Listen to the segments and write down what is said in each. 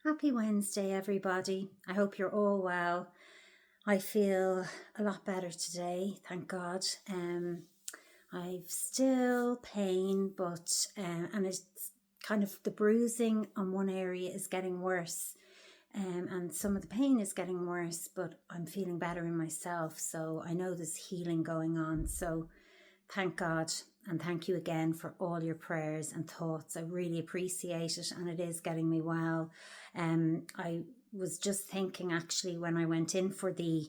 Happy Wednesday, everybody. I hope you're all well. I feel a lot better today, thank God. I've still pain, but and it's kind of the bruising on one area is getting worse, and some of the pain is getting worse. But I'm feeling better in myself, so I know there's healing going on. So thank God. And thank you again for all your prayers and thoughts. I really appreciate it, and it is getting me well. I was just thinking actually when I went in for the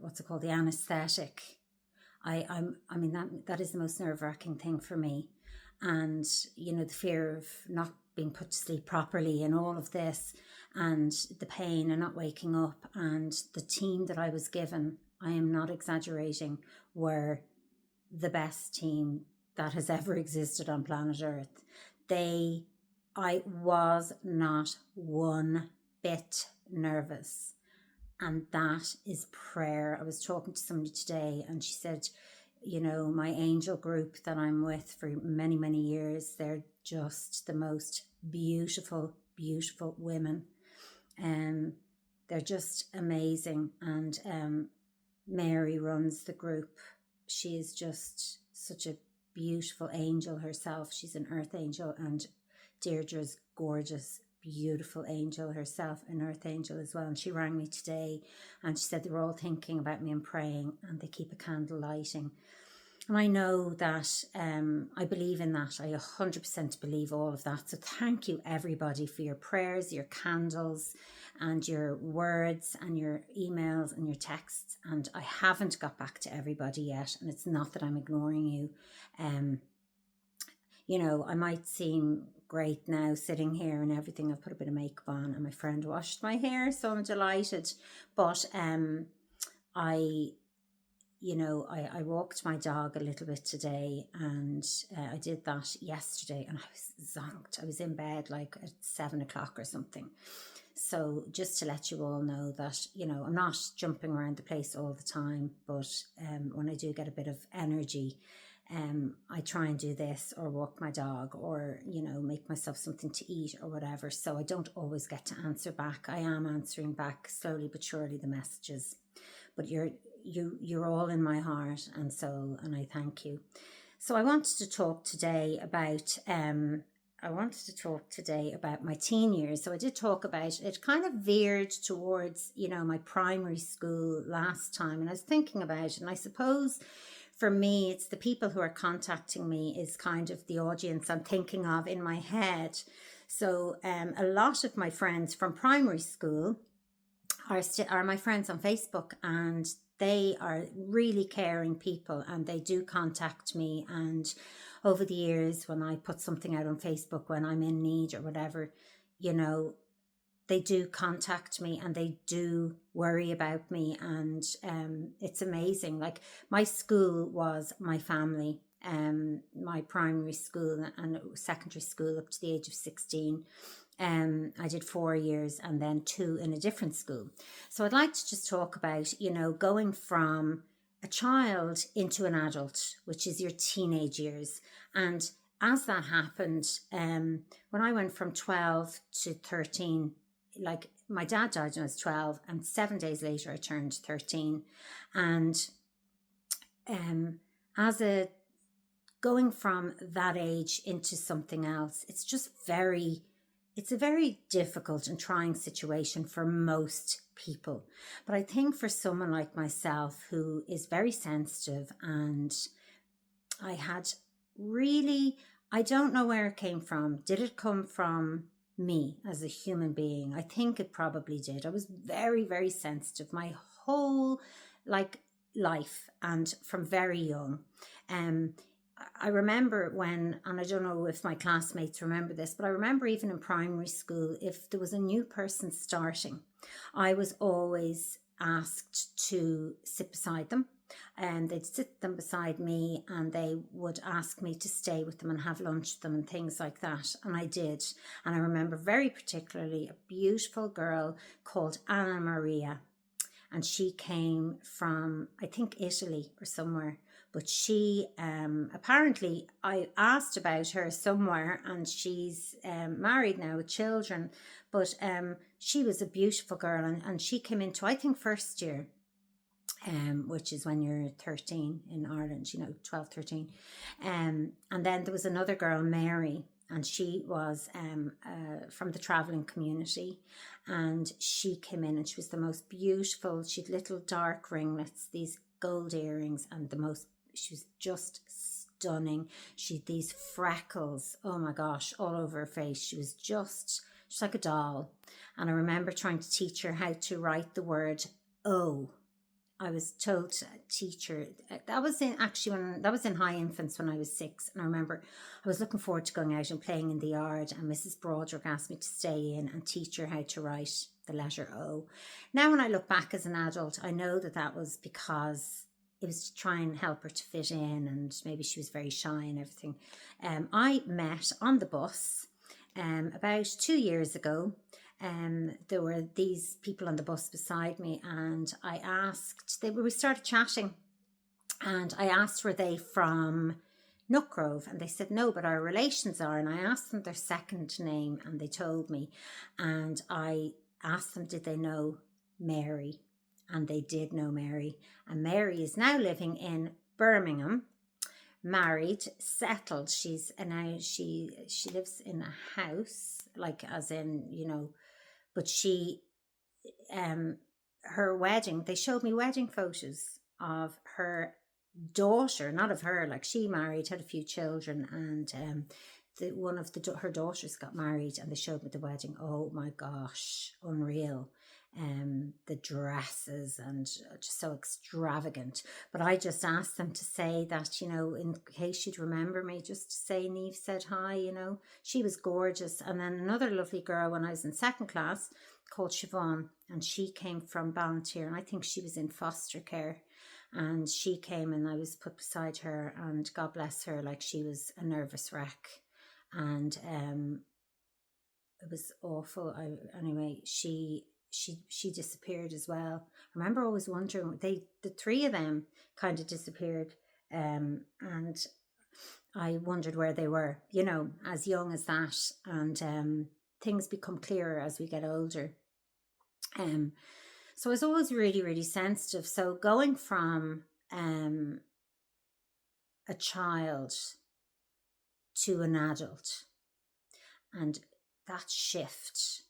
what's it called, the anaesthetic. I mean that is the most nerve-wracking thing for me, and the fear of not being put to sleep properly and all of this, and the pain and not waking up, and the team that I was given, I am not exaggerating, were the best team that has ever existed on planet Earth. I was not one bit nervous. And that is prayer. I was talking to somebody today and she said, my angel group that I'm with for many, many years, they're just the most beautiful, beautiful women. They're just amazing. And Mary runs the group. She is just such a beautiful angel herself. She's an earth angel, and Deirdre's gorgeous, beautiful angel herself, an earth angel as well. And she rang me today and she said they were all thinking about me and praying, and they keep a candle lighting. And I know that I believe in that. I 100% believe all of that. So thank you everybody for your prayers, your candles, and your words and your emails and your texts. And I haven't got back to everybody yet. And it's not that I'm ignoring you. I might seem great now sitting here and everything. I've put a bit of makeup on and my friend washed my hair, so I'm delighted. But I walked my dog a little bit today, and I did that yesterday, and I was zonked. I was in bed like at 7 o'clock or something. So just to let you all know that, I'm not jumping around the place all the time, but when I do get a bit of energy, I try and do this or walk my dog or, make myself something to eat or whatever. So I don't always get to answer back. I am answering back slowly but surely the messages, but you're all in my heart, and I thank you. So I wanted to talk today about my teen years. So I did talk about it, kind of veered towards, my primary school last time. And I was thinking about it, and I suppose for me, it's the people who are contacting me is kind of the audience I'm thinking of in my head. So a lot of my friends from primary school are my friends on Facebook, and they are really caring people, and they do contact me. And over the years, when I put something out on Facebook, when I'm in need or whatever, they do contact me and they do worry about me. And it's amazing. Like, my school was my family, my primary school and secondary school up to the age of 16. I did 4 years and then 2 in a different school. So I'd like to just talk about, going from a child into an adult, which is your teenage years. And as that happened, when I went from 12 to 13, like, my dad died when I was 12, and 7 days later I turned 13. And going from that age into something else, it's a very difficult and trying situation for most people. But I think for someone like myself, who is very sensitive, and I don't know where it came from. Did it come from me as a human being? I think it probably did. I was very, very sensitive my whole life, and from very young. I remember and I don't know if my classmates remember this, but I remember even in primary school, if there was a new person starting, I was always asked to sit beside them, and they'd sit them beside me, and they would ask me to stay with them and have lunch with them and things like that. And I did. And I remember very particularly a beautiful girl called Anna Maria. And she came from, I think, Italy or somewhere, But she, apparently, I asked about her somewhere, and she's married now with children. But she was a beautiful girl, and she came into, I think, first year, which is when you're 13 in Ireland, 12, 13. And then there was another girl, Mary, and she was from the travelling community. And she came in, and she was the most beautiful. She had little dark ringlets, these gold earrings, and she was just stunning. She had these freckles, oh my gosh, all over her face. She's like a doll. And I remember trying to teach her how to write the word O. I was told to teach her. That was in high infants when I was 6, and I remember I was looking forward to going out and playing in the yard. And Mrs. Broderick asked me to stay in and teach her how to write the letter O. Now, when I look back as an adult, I know that was because it was to try and help her to fit in, and maybe she was very shy and everything. I met on the bus about 2 years ago. There were these people on the bus beside me, and we started chatting, and I asked, were they from Nutgrove? And they said no, but our relations are. And I asked them their second name, and they told me. And I asked them, did they know Mary? And they did know Mary. And Mary is now living in Birmingham, married, settled. She lives in a house, like as in, but she, her wedding, they showed me wedding photos of her daughter, not of her, like she married, had a few children, and her daughters got married, and they showed me the wedding. Oh my gosh, unreal. The dresses, and just so extravagant. But I just asked them to say that, in case she'd remember me, just to say Niamh said hi. She was gorgeous. And then another lovely girl when I was in second class called Siobhan, and she came from Ballantyre, and I think she was in foster care. And she came, and I was put beside her, and God bless her, like she was a nervous wreck. And it was awful. Anyway, she disappeared as well. I remember always wondering, the three of them kind of disappeared, and I wondered where they were, as young as that. And things become clearer as we get older. So I was always really, really sensitive. So going from a child to an adult, and that shift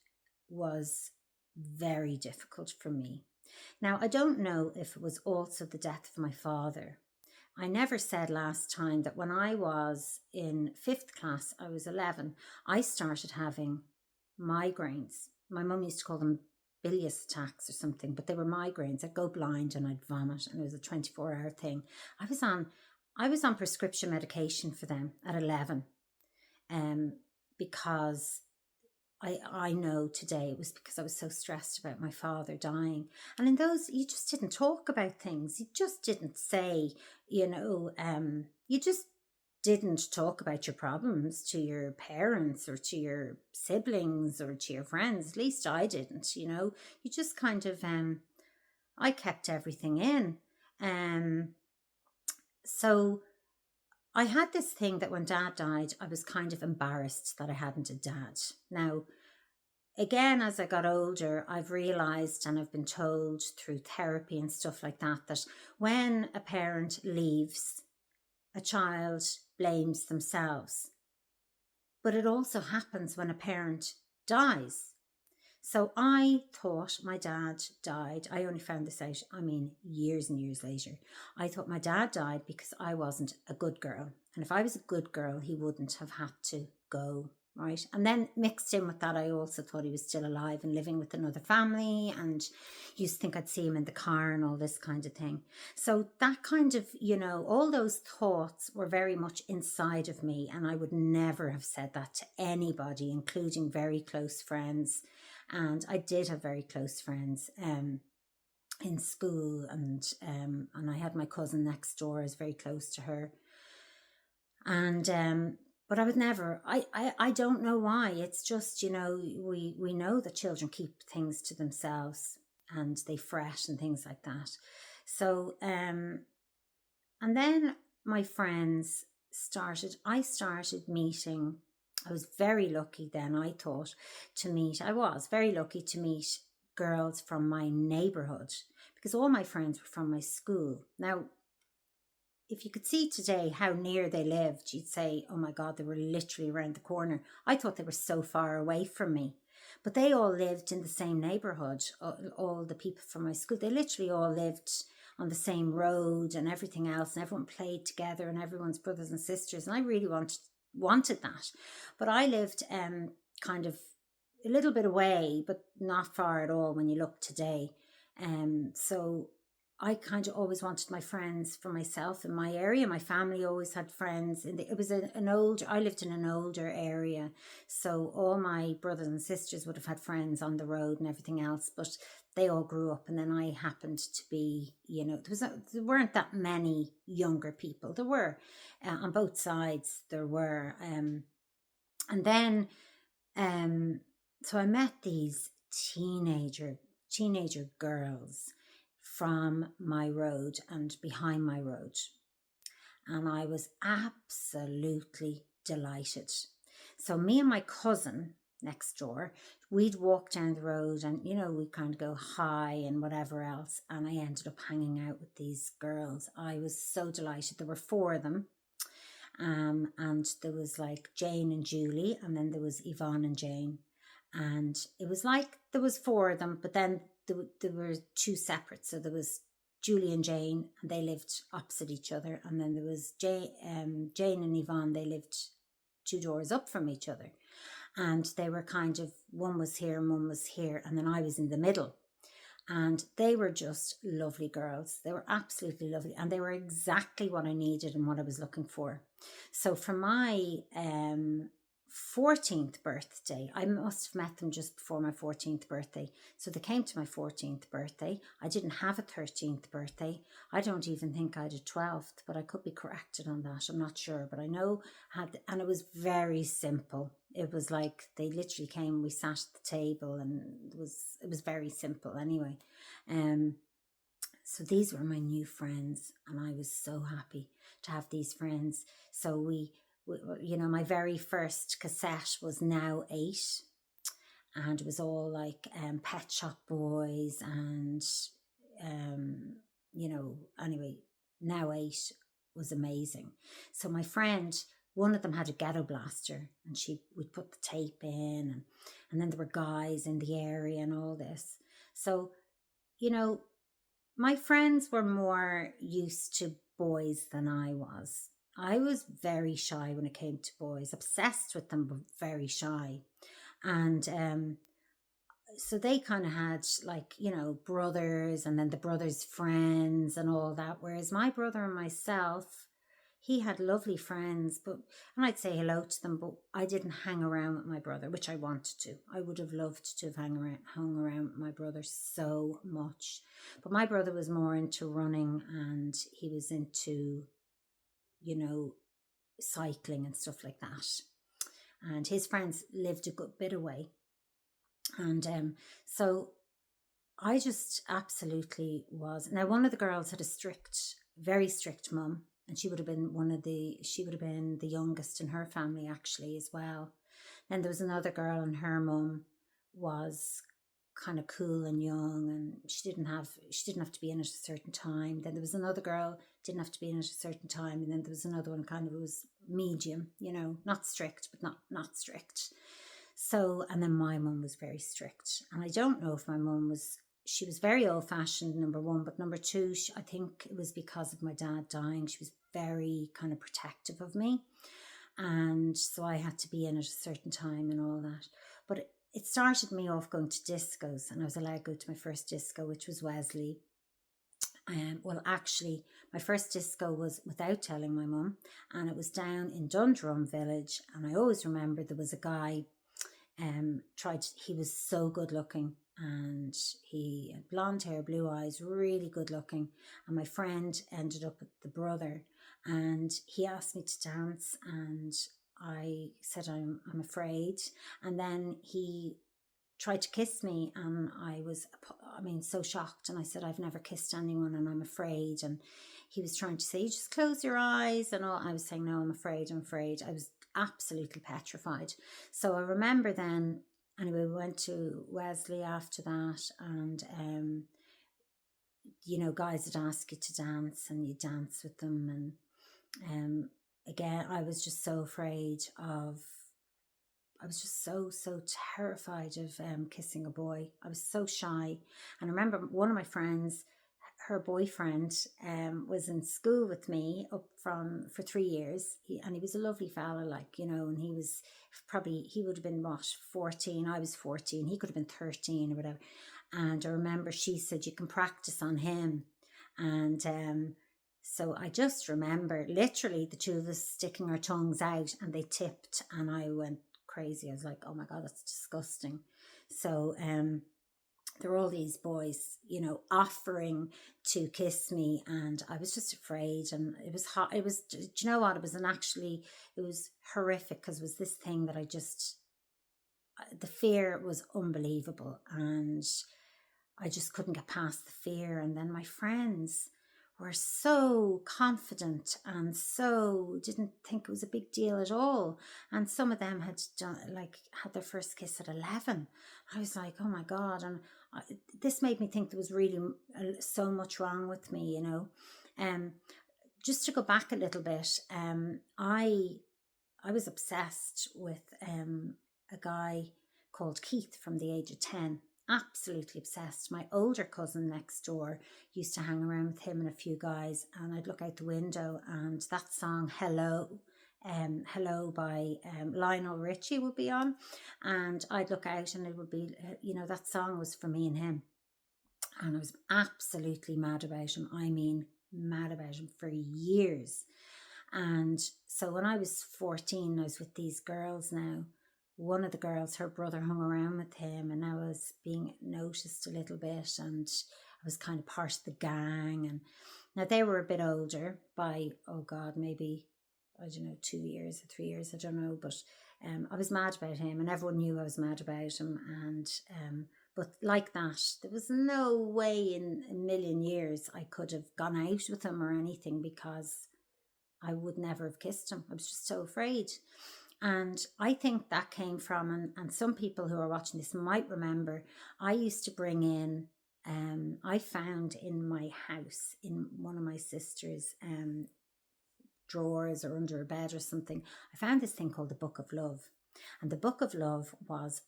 was very difficult for me. Now, I don't know if it was also the death of my father. I never said last time that when I was in 5th class, I was 11, I started having migraines. My mum used to call them bilious attacks or something, but they were migraines. I'd go blind and I'd vomit, and it was a 24-hour thing. I was on prescription medication for them at 11, because I know today it was because I was so stressed about my father dying. And in those, you just didn't talk about things. You just didn't say, you just didn't talk about your problems to your parents or to your siblings or to your friends. At least I didn't, You just kind of, I kept everything in. So I had this thing that when Dad died, I was kind of embarrassed that I hadn't a dad. Now, again, as I got older, I've realised, and I've been told through therapy and stuff like that when a parent leaves, a child blames themselves. But it also happens when a parent dies. So I thought my dad died. I only found this out, years and years later. I thought my dad died because I wasn't a good girl. And if I was a good girl, he wouldn't have had to go, right? And then mixed in with that, I also thought he was still alive and living with another family, and used to think I'd see him in the car and all this kind of thing. So that kind of, all those thoughts were very much inside of me, and I would never have said that to anybody, including very close friends. And I did have very close friends in school, and I had my cousin next door. I was very close to her. And but I would never, I don't know why. It's just, we know that children keep things to themselves, and they fret and things like that. So and then my friends I started meeting, I was very lucky then, I thought, I was very lucky to meet girls from my neighborhood, because all my friends were from my school. Now, if you could see today how near they lived, you'd say, oh my God, they were literally around the corner. I thought they were so far away from me. But they all lived in the same neighborhood, all the people from my school. They literally all lived on the same road and everything else, and everyone played together and everyone's brothers and sisters. And I really wanted that. But I lived kind of a little bit away, but not far at all when you look today. So I kind of always wanted my friends for myself in my area. My family always had friends. It was I lived in an older area. So all my brothers and sisters would have had friends on the road and everything else, but they all grew up. And then I happened to be, there weren't that many younger people. There were, on both sides, there were. And then, so I met these teenager girls from my road and behind my road. And I was absolutely delighted. So me and my cousin next door, we'd walk down the road and, we'd kind of go hi and whatever else. And I ended up hanging out with these girls. I was so delighted. There were 4 of them. And there was like Jane and Julie, and then there was Yvonne and Jane. And it was like there was 4 of them, but then there were 2 separate. So there was Julie and Jane, and they lived opposite each other. And then there was Jane and Yvonne, they lived 2 doors up from each other. And they were kind of, one was here and one was here. And then I was in the middle. And they were just lovely girls. They were absolutely lovely. And they were exactly what I needed and what I was looking for. So for my 14th birthday, I must have met them just before my 14th birthday. So they came to my 14th birthday. I didn't have a 13th birthday. I don't even think I had a 12th, but I could be corrected on that. I'm not sure, but I know and it was very simple. It was like they literally came, we sat at the table, and it was very simple anyway. So these were my new friends, and I was so happy to have these friends. So we my very first cassette was Now 8, and it was all like Pet Shop Boys and anyway, Now 8 was amazing. So my friend, one of them had a ghetto blaster, and we'd put the tape in, and then there were guys in the area and all this. So, my friends were more used to boys than I was. I was very shy when it came to boys, obsessed with them, but very shy. And so they kind of had brothers, and then the brothers' friends and all that. Whereas my brother and myself, he had lovely friends, and I'd say hello to them, but I didn't hang around with my brother, which I wanted to. I would have loved to have hung around with my brother so much. But my brother was more into running, and he was into, cycling and stuff like that. And his friends lived a good bit away. And so I just absolutely was. Now, one of the girls had a very strict mum, and she would have been the youngest in her family actually as well. Then there was another girl, and her mum was kind of cool and young, and she didn't have to be in at a certain time. Then there was another girl, didn't have to be in at a certain time, and then there was another one kind of was medium, not strict but not strict. So, and then my mum was very strict, and I don't know if my mum she was very old-fashioned, number one, but number two, I think it was because of my dad dying. She was very kind of protective of me, and so I had to be in at a certain time and all that. But it started me off going to discos, and I was allowed to go to my first disco, which was Wesley. Well, actually, my first disco was without telling my mum, and it was down in Dundrum Village. And I always remember there was a guy, he was so good looking, and he had blonde hair, blue eyes, really good looking. And my friend ended up with the brother, and he asked me to dance, and I said I'm afraid. And then he tried to kiss me, and I was, so shocked. And I said, I've never kissed anyone and I'm afraid. And he was trying to say, just close your eyes and all. I was saying, no, I'm afraid. I was absolutely petrified. So I remember then, anyway, we went to Wesley after that, and guys would ask you to dance and you dance with them. And again, I was just so afraid of, I was just so terrified of kissing a boy. I was so shy. And I remember one of my friends, her boyfriend was in school with me for 3 years, and he was a lovely fella, and he would have been 14, I was 14, he could have been 13 or whatever. And I remember she said, you can practice on him. And so I just remember literally the two of us sticking our tongues out, and they tipped, and I went crazy. I was like, oh my God, that's disgusting. So there were all these boys, offering to kiss me, and I was just afraid. And it was hot. It was, do you know what? It was horrific, because it was this thing that the fear was unbelievable, and I just couldn't get past the fear. And then my friends were so confident and so didn't think it was a big deal at all. And some of them had had their first kiss at 11. I was like, oh my God. And this made me think there was really so much wrong with me, just to go back a little bit, I was obsessed with a guy called Keith from the age of 10. Absolutely obsessed. My older cousin next door used to hang around with him and a few guys, and I'd look out the window and that song Hello by Lionel Richie would be on, and I'd look out and it would be, that song was for me and him, and I was absolutely mad about him. I mean, mad about him for years. And so when I was 14, I was with these girls now. One of the girls, her brother hung around with him, and I was being noticed a little bit, and I was kind of part of the gang. And now they were a bit older by, oh God, maybe, I don't know, 2 years or 3 years, I don't know. But I was mad about him, and everyone knew I was mad about him. And but like that, there was no way in a million years I could have gone out with him or anything, because I would never have kissed him. I was just so afraid. And I think that came from, and some people who are watching this might remember, I used to bring in, I found in my house, in one of my sister's drawers or under a bed or something, I found this thing called the Book of Love. And the Book of Love was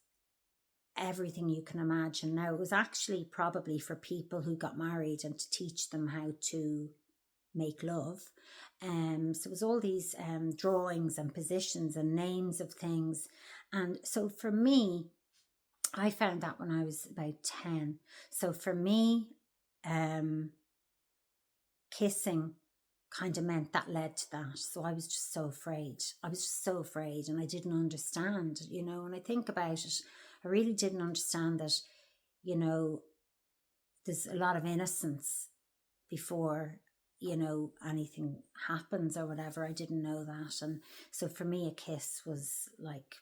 everything you can imagine. Now, it was actually probably for people who got married and to teach them how to make love. So it was all these drawings and positions and names of things. And so for me, I found that when I was about 10. So for me, kissing kind of meant that led to that. So I was just so afraid. And I didn't understand, when I think about it, I really didn't understand that, there's a lot of innocence before anything happens or whatever. I didn't know that. And so for me, a kiss was like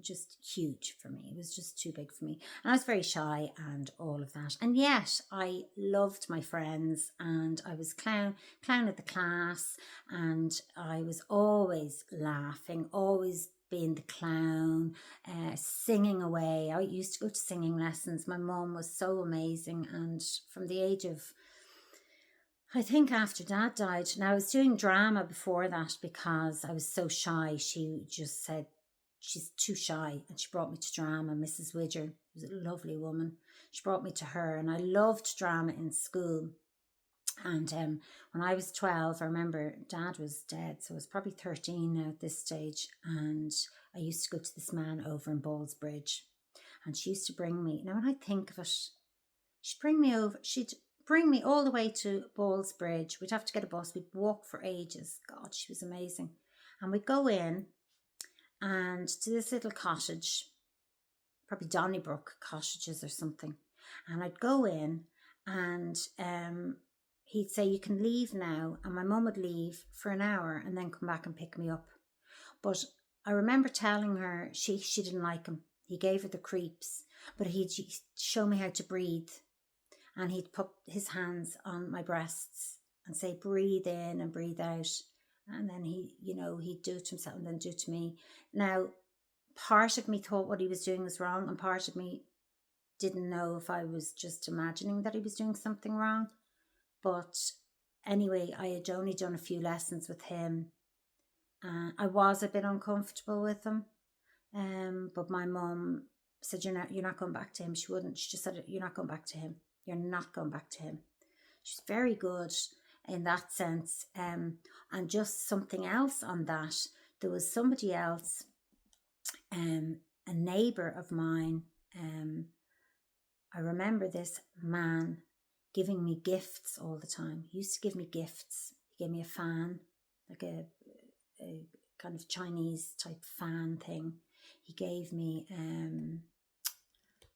just huge for me. It was just too big for me. And I was very shy and all of that. And yet I loved my friends, and I was clown of the class, and I was always laughing, always being the clown, singing away. I used to go to singing lessons. My mom was so amazing. And from the age of, I think after Dad died, now I was doing drama before that because I was so shy. She just said, she's too shy, and she brought me to drama. Mrs. Widger was a lovely woman. She brought me to her, and I loved drama in school. And when I was 12, I remember Dad was dead, so I was probably 13 now at this stage, and I used to go to this man over in Ballsbridge, and she used to bring me, now when I think of it, she'd bring me all the way to Ballsbridge. We'd have to get a bus. We'd walk for ages. God, she was amazing. And we'd go in and to this little cottage, probably Donnybrook cottages or something. And I'd go in, and he'd say, you can leave now. And my mum would leave for an hour and then come back and pick me up. But I remember telling her she didn't like him. He gave her the creeps. But he'd show me how to breathe, and he'd put his hands on my breasts and say, breathe in and breathe out. And then he'd do it to himself and then do it to me. Now, part of me thought what he was doing was wrong, and part of me didn't know if I was just imagining that he was doing something wrong. But anyway, I had only done a few lessons with him. I was a bit uncomfortable with him. But my mum said, you're not going back to him. She wouldn't. She just said, you're not going back to him. You're not going back to him. She's very good in that sense. And just something else on that, there was somebody else, a neighbour of mine. I remember this man giving me gifts all the time. He used to give me gifts. He gave me a fan, like a kind of Chinese type fan thing. He gave me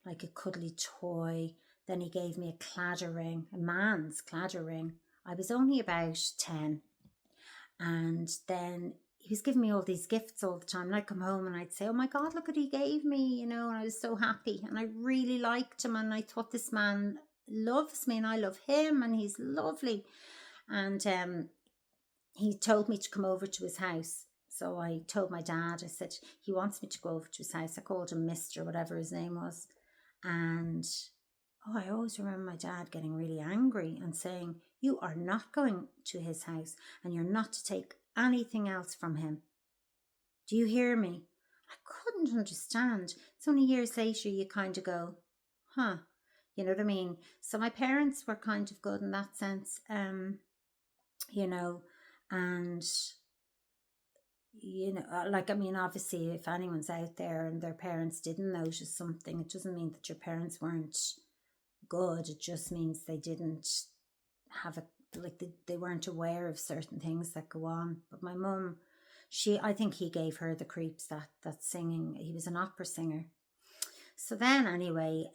like a cuddly toy. Then he gave me a cladder ring, a man's cladder ring. I was only about 10. And then he was giving me all these gifts all the time. And I'd come home and I'd say, oh my God, look what he gave me, and I was so happy. And I really liked him. And I thought, this man loves me and I love him and he's lovely. And he told me to come over to his house. So I told my dad, I said, he wants me to go over to his house. I called him Mr. whatever his name was. And I always remember my dad getting really angry and saying, you are not going to his house and you're not to take anything else from him. Do you hear me? I couldn't understand. It's only years later you kind of go, huh, you know what I mean? So my parents were kind of good in that sense, and obviously if anyone's out there and their parents didn't notice something, it doesn't mean that your parents weren't good. It just means they didn't have they weren't aware of certain things that go on. But my mum, I think he gave her the creeps, that singing. He was an opera singer. So then anyway,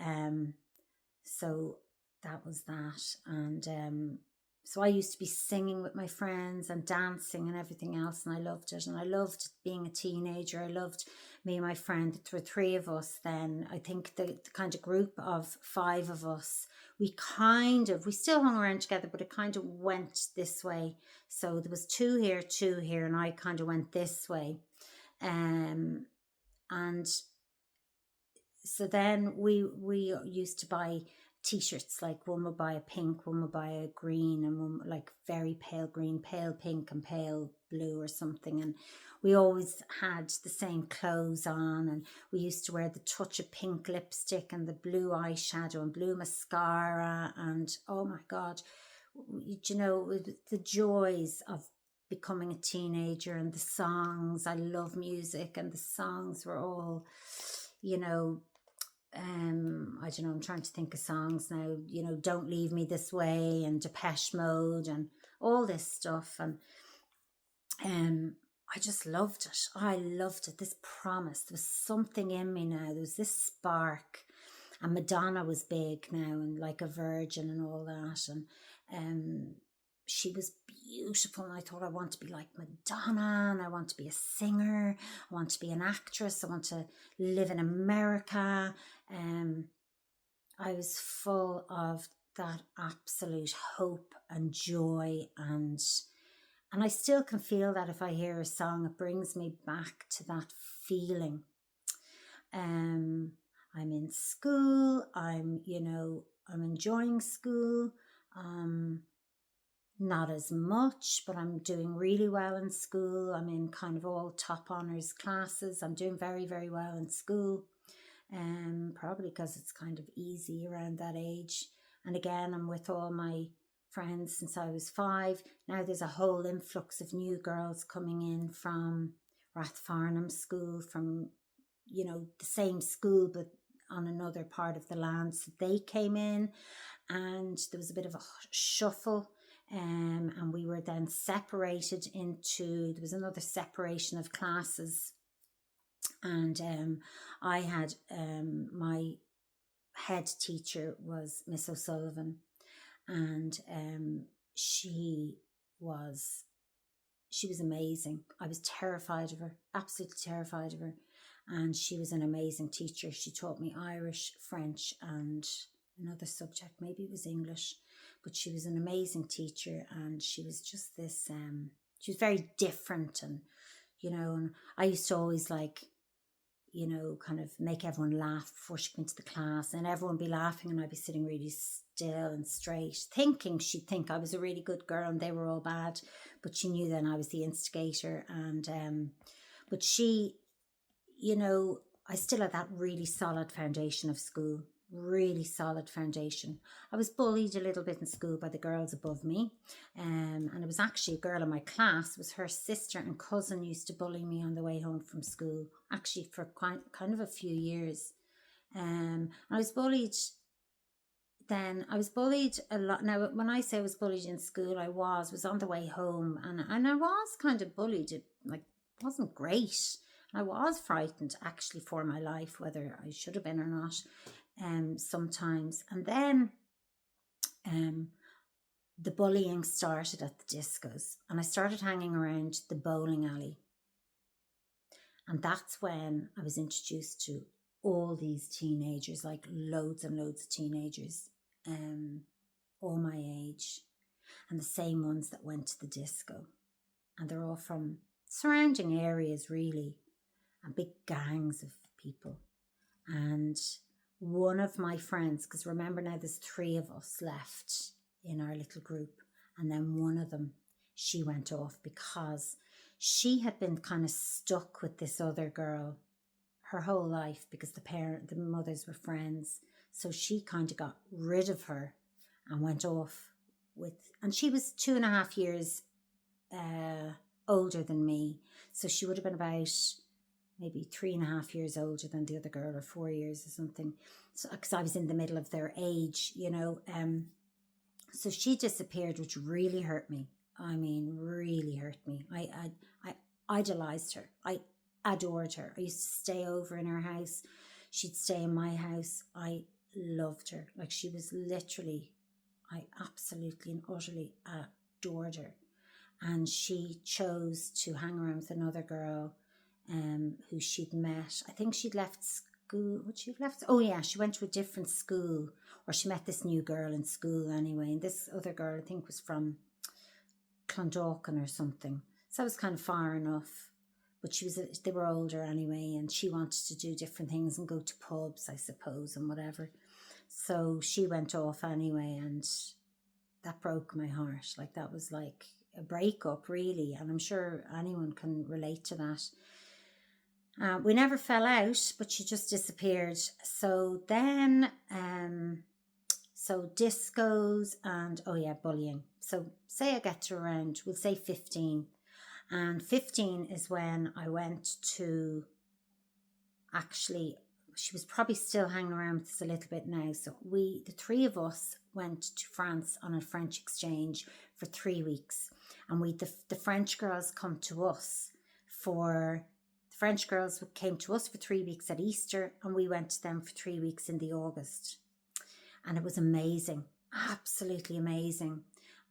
so that was that. And so I used to be singing with my friends and dancing and everything else, and I loved it. And I loved being a teenager. I loved me and my friend. There were 3 of us then. I think the kind of group of 5 of us, we still hung around together, but it kind of went this way. So there was 2 here, and I kind of went this way. And so then we used to buy T-shirts, like one would buy a pink, one would buy a green, and one like very pale green, pale pink and pale blue or something. And we always had the same clothes on, and we used to wear the touch of pink lipstick and the blue eyeshadow and blue mascara. And oh my God, the joys of becoming a teenager and the songs. I love music, and the songs were all, I don't know, I'm trying to think of songs now, Don't Leave Me This Way and Depeche Mode and all this stuff. And I just loved it. I loved it. This promise. There was something in me now. There was this spark. And Madonna was big now, and like a virgin and all that. And she was beautiful, and I thought, I want to be like Madonna, and I want to be a singer, I want to be an actress, I want to live in America. I was full of that absolute hope and joy, and I still can feel that if I hear a song, it brings me back to that feeling. I'm in school, I'm enjoying school, not as much, but I'm doing really well in school. I'm in kind of all top honours classes. I'm doing very, very well in school, probably because it's kind of easy around that age. And again, I'm with all my friends since I was 5. Now there's a whole influx of new girls coming in from Rathfarnham School, from, the same school, but on another part of the land. So they came in, and there was a bit of a shuffle. And we were then separated there was another separation of classes. And I had, my head teacher was Miss O'Sullivan, and she was amazing. I was terrified of her, absolutely terrified of her. and she was an amazing teacher. She taught me Irish, French, and another subject, maybe it was English, but she was an amazing teacher, and she was just this, she was very different, and, and I used to always kind of make everyone laugh before she went to the class, and everyone would be laughing and I'd be sitting really still and straight, thinking she'd think I was a really good girl and they were all bad, but she knew then I was the instigator. And but she, I still had that really solid foundation of school, really solid foundation. I was bullied a little bit in school by the girls above me, and it was actually a girl in my class. It was her sister and cousin used to bully me on the way home from school, actually for kind of a few years. I was bullied then. I was bullied a lot. Now, when I say I was bullied in school, I was on the way home, and I was kind of bullied. It wasn't great. I was frightened actually for my life, whether I should have been or not, sometimes. And then the bullying started at the discos, and I started hanging around the bowling alley. And that's when I was introduced to all these teenagers, like loads and loads of teenagers, all my age, and the same ones that went to the disco. And they're all from surrounding areas, really, and big gangs of people. And one of my friends, because remember now there's 3 of us left in our little group, and then one of them, she went off because she had been kind of stuck with this other girl her whole life because the mothers were friends. So she kind of got rid of her and went off and she was 2.5 years older than me. So she would have been about maybe 3.5 years older than the other girl, or 4 years or something. So, because I was in the middle of their age, so she disappeared, which really hurt me. I mean, really hurt me. I idolized her. I adored her. I used to stay over in her house. She'd stay in my house. I loved her. Like, she was literally, I absolutely and utterly adored her. And she chose to hang around with another girl who she'd met. I think she'd left school. Would she have left? Oh yeah, she went to a different school, or she met this new girl in school anyway. And this other girl, I think, was from Clondalkin or something. So it was kind of far enough. But they were older anyway, and she wanted to do different things and go to pubs, I suppose, and whatever. So she went off anyway, and that broke my heart. Like, that was like a breakup, really, and I'm sure anyone can relate to that. We never fell out, but she just disappeared. So then, so discos and, bullying. So say I get to around, we'll say 15. And 15 is when I went to, actually, she was probably still hanging around with us a little bit now. So the 3 of us went to France on a French exchange for 3 weeks. And the French girls came to us for 3 weeks at Easter, and we went to them for 3 weeks in the August. And it was amazing, absolutely amazing.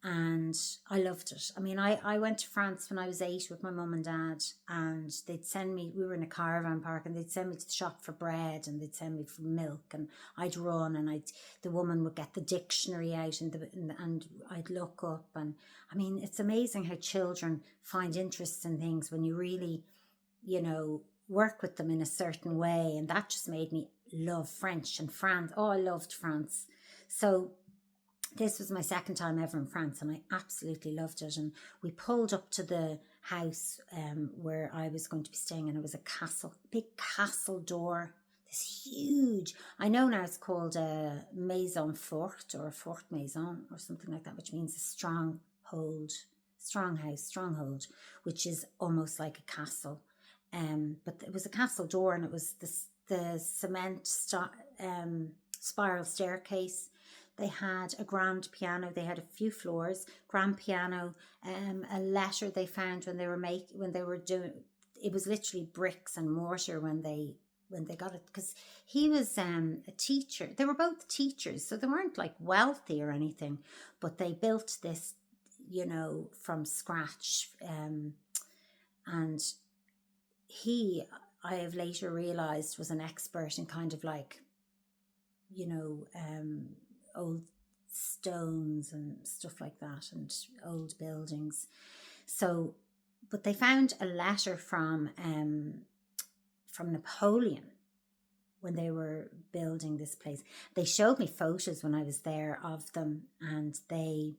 And I loved it. I mean, I went to France when I was 8 with my mum and dad, and they'd send me, we were in a caravan park, and they'd send me to the shop for bread, and they'd send me for milk, and I'd run, and the woman would get the dictionary out, and I'd look up. And I mean, it's amazing how children find interests in things when you really, work with them in a certain way. And that just made me love French and France. Oh, I loved France. So this was my second time ever in France, and I absolutely loved it. And we pulled up to the house where I was going to be staying, and it was a castle, big castle door, this huge, I know now it's called a maison forte, or a fort maison, or something like that, which means a stronghold, which is almost like a castle. But it was a castle door, and it was the cement spiral staircase. They had a grand piano. They had a few floors, grand piano. A letter they found when they were doing. It was literally bricks and mortar when they got it, because he was a teacher. They were both teachers, so they weren't like wealthy or anything, but they built this, from scratch. And I have later realised was an expert in kind of like, old stones and stuff like that, and old buildings. So, but they found a letter from Napoleon when they were building this place. They showed me photos when I was there of them, and they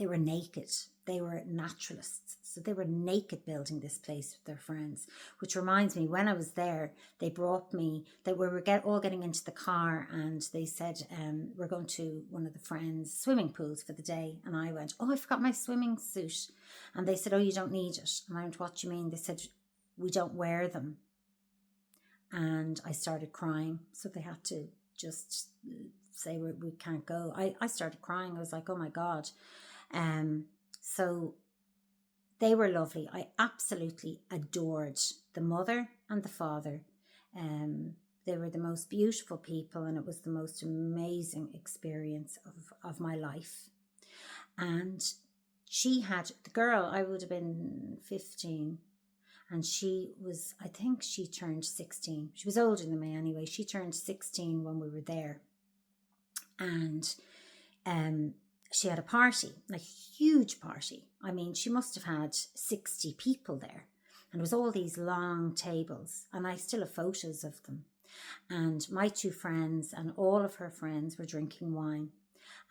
were naked. They were naturalists. So they were naked building this place with their friends, which reminds me, when I was there, they brought me, they were all getting into the car, and they said, we're going to one of the friends' swimming pools for the day. And I went, oh, I forgot my swimming suit. And they said, oh, you don't need it. And I went, what do you mean? They said, we don't wear them. And I started crying. So they had to just say, we can't go. I started crying. I was like, oh my God. So they were lovely. I absolutely adored the mother and the father. They were the most beautiful people, and it was the most amazing experience of my life. And she had, the girl, I would have been 15, and she was, I think she turned 16. She was older than me anyway. She turned 16 when we were there. And she had a party, like a huge party. I mean, she must have had 60 people there. And it was all these long tables. And I still have photos of them. And my two friends and all of her friends were drinking wine.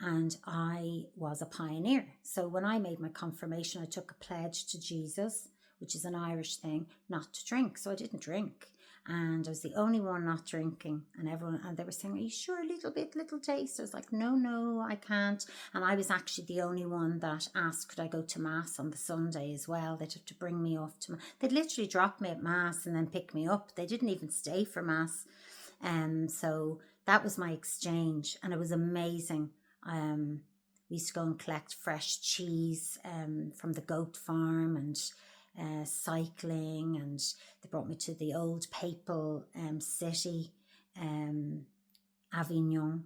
And I was a pioneer. So when I made my confirmation, I took a pledge to Jesus, which is an Irish thing, not to drink. So I didn't drink. And I was the only one not drinking, and they were saying, are you sure, a little taste? I was like, no, I can't. And I was actually the only one that asked, could I go to Mass on the Sunday as well? They'd have to bring me off to Mass. They'd literally drop me at Mass and then pick me up. They didn't even stay for Mass. So that was my exchange, and it was amazing. We used to go and collect fresh cheese from the goat farm, and cycling, and they brought me to the old papal city, Avignon.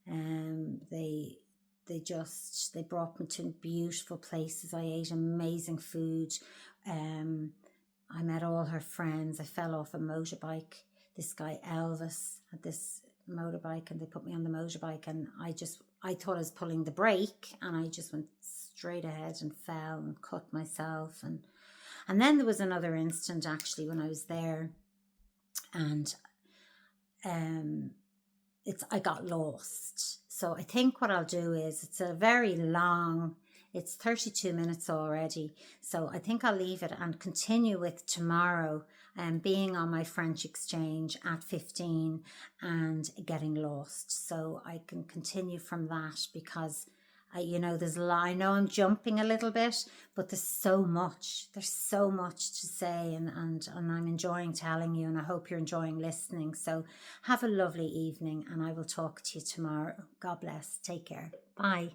They brought me to beautiful places. I ate amazing food. I met all her friends. I fell off a motorbike. This guy Elvis had this motorbike, and they put me on the motorbike, and I thought I was pulling the brake, and I just went straight ahead and fell and cut myself. And then there was another instant actually when I was there, and I got lost. So I think what I'll do is, it's a very long, it's 32 minutes already. So I think I'll leave it and continue with tomorrow, being on my French exchange at 15 and getting lost. So I can continue from that, because there's a lot. I know I'm jumping a little bit, but there's so much to say, and I'm enjoying telling you, and I hope you're enjoying listening. So have a lovely evening, and I will talk to you tomorrow. God bless. Take care. Bye.